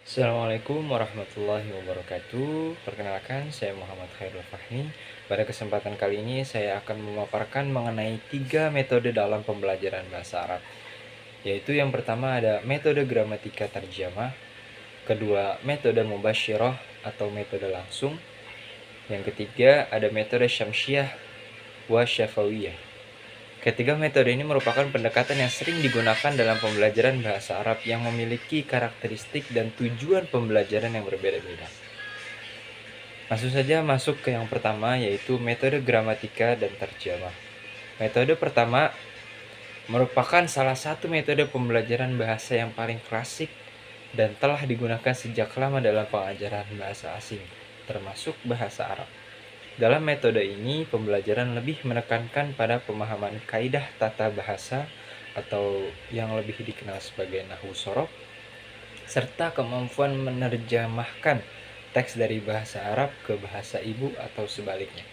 Assalamualaikum warahmatullahi wabarakatuh. Perkenalkan, saya Muhammad Khairul Fahmi. Pada kesempatan kali ini saya akan memaparkan mengenai 3 metode dalam pembelajaran bahasa Arab. Yaitu yang pertama ada metode gramatika tarjamah, kedua metode mubasyirah atau metode langsung, yang ketiga ada metode syamsiah wa syafawiyah. Ketiga metode ini merupakan pendekatan yang sering digunakan dalam pembelajaran bahasa Arab yang memiliki karakteristik dan tujuan pembelajaran yang berbeda-beda. Langsung saja masuk ke yang pertama, yaitu metode gramatika dan terjemah. Metode pertama merupakan salah satu metode pembelajaran bahasa yang paling klasik dan telah digunakan sejak lama dalam pengajaran bahasa asing, termasuk bahasa Arab. Dalam metode ini, pembelajaran lebih menekankan pada pemahaman kaidah tata bahasa atau yang lebih dikenal sebagai nahwu shorof, serta kemampuan menerjemahkan teks dari bahasa Arab ke bahasa ibu atau sebaliknya.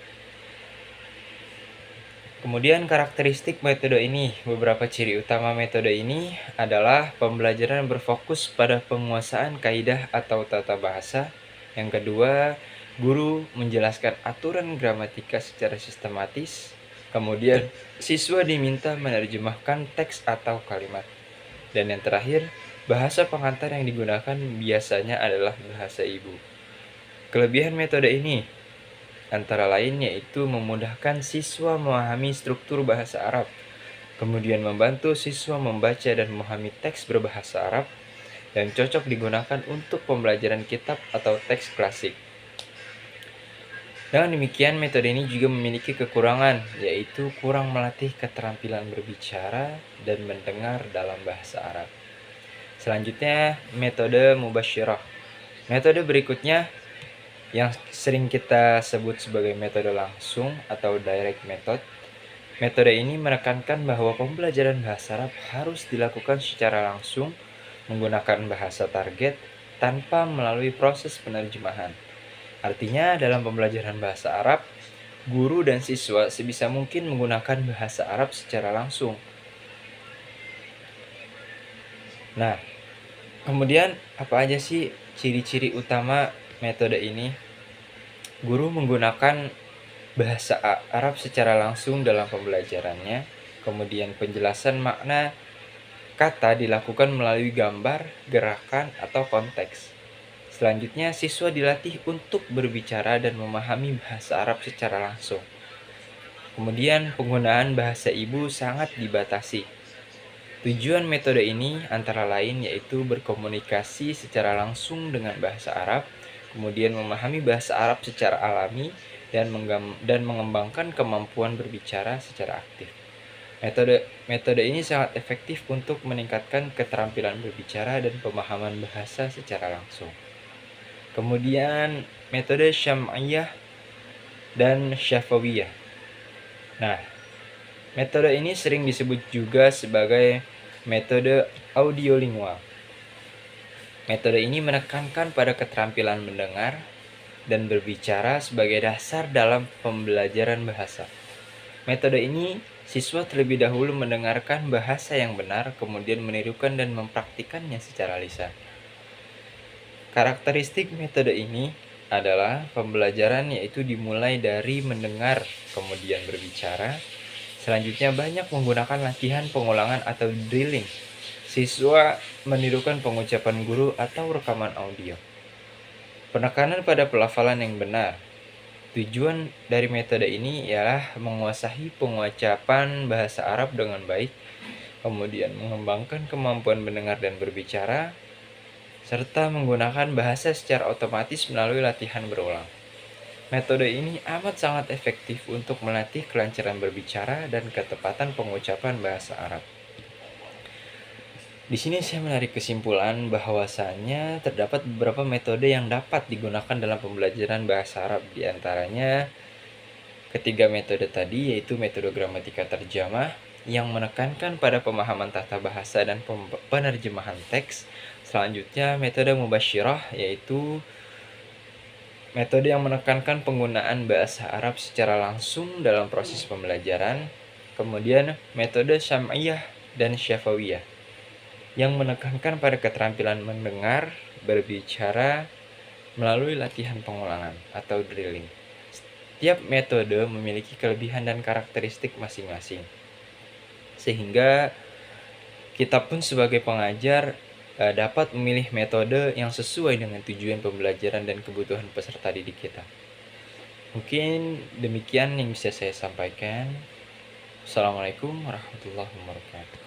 Kemudian karakteristik metode ini, beberapa ciri utama metode ini adalah pembelajaran berfokus pada penguasaan kaidah atau tata bahasa. Yang kedua, guru menjelaskan aturan gramatika secara sistematis. Kemudian, siswa diminta menerjemahkan teks atau kalimat. Dan yang terakhir, bahasa pengantar yang digunakan biasanya adalah bahasa ibu. Kelebihan metode ini antara lain yaitu memudahkan siswa memahami struktur bahasa Arab, kemudian membantu siswa membaca dan memahami teks berbahasa Arab, dan cocok digunakan untuk pembelajaran kitab atau teks klasik. Dengan demikian, metode ini juga memiliki kekurangan, yaitu kurang melatih keterampilan berbicara dan mendengar dalam bahasa Arab. Selanjutnya, metode mubasyirah. Metode berikutnya yang sering kita sebut sebagai metode langsung atau direct method. Metode ini menekankan bahwa pembelajaran bahasa Arab harus dilakukan secara langsung menggunakan bahasa target tanpa melalui proses penerjemahan. Artinya, dalam pembelajaran bahasa Arab, guru dan siswa sebisa mungkin menggunakan bahasa Arab secara langsung. Nah, kemudian apa aja sih ciri-ciri utama metode ini? Guru menggunakan bahasa Arab secara langsung dalam pembelajarannya, kemudian penjelasan makna kata dilakukan melalui gambar, gerakan, atau konteks. Selanjutnya, siswa dilatih untuk berbicara dan memahami bahasa Arab secara langsung. Kemudian, penggunaan bahasa ibu sangat dibatasi. Tujuan metode ini antara lain yaitu berkomunikasi secara langsung dengan bahasa Arab, kemudian memahami bahasa Arab secara alami, dan mengembangkan kemampuan berbicara secara aktif. Metode ini sangat efektif untuk meningkatkan keterampilan berbicara dan pemahaman bahasa secara langsung. Kemudian metode syam'iyah dan syafawiyah. Nah, metode ini sering disebut juga sebagai metode audiolingual. Metode ini menekankan pada keterampilan mendengar dan berbicara sebagai dasar dalam pembelajaran bahasa. Metode ini, siswa terlebih dahulu mendengarkan bahasa yang benar, kemudian menirukan dan mempraktikannya secara lisan. Karakteristik metode ini adalah pembelajaran yaitu dimulai dari mendengar, kemudian berbicara. Selanjutnya banyak menggunakan latihan pengulangan atau drilling. Siswa menirukan pengucapan guru atau rekaman audio. Penekanan pada pelafalan yang benar. Tujuan dari metode ini ialah menguasai pengucapan bahasa Arab dengan baik, kemudian mengembangkan kemampuan mendengar dan berbicara, serta menggunakan bahasa secara otomatis melalui latihan berulang. Metode ini amat sangat efektif untuk melatih kelancaran berbicara dan ketepatan pengucapan bahasa Arab. Di sini saya menarik kesimpulan bahwasannya terdapat beberapa metode yang dapat digunakan dalam pembelajaran bahasa Arab. Di antaranya ketiga metode tadi, yaitu metode gramatika terjemah yang menekankan pada pemahaman tata bahasa dan penerjemahan teks. Selanjutnya metode mubasyirah, yaitu metode yang menekankan penggunaan bahasa Arab secara langsung dalam proses pembelajaran. Kemudian metode syam'iyah dan syafawiyah yang menekankan pada keterampilan mendengar berbicara melalui latihan pengulangan atau drilling. Setiap metode memiliki kelebihan dan karakteristik masing-masing, sehingga kita pun sebagai pengajar dapat memilih metode yang sesuai dengan tujuan pembelajaran dan kebutuhan peserta didik kita. Mungkin demikian yang bisa saya sampaikan. Assalamualaikum warahmatullahi wabarakatuh.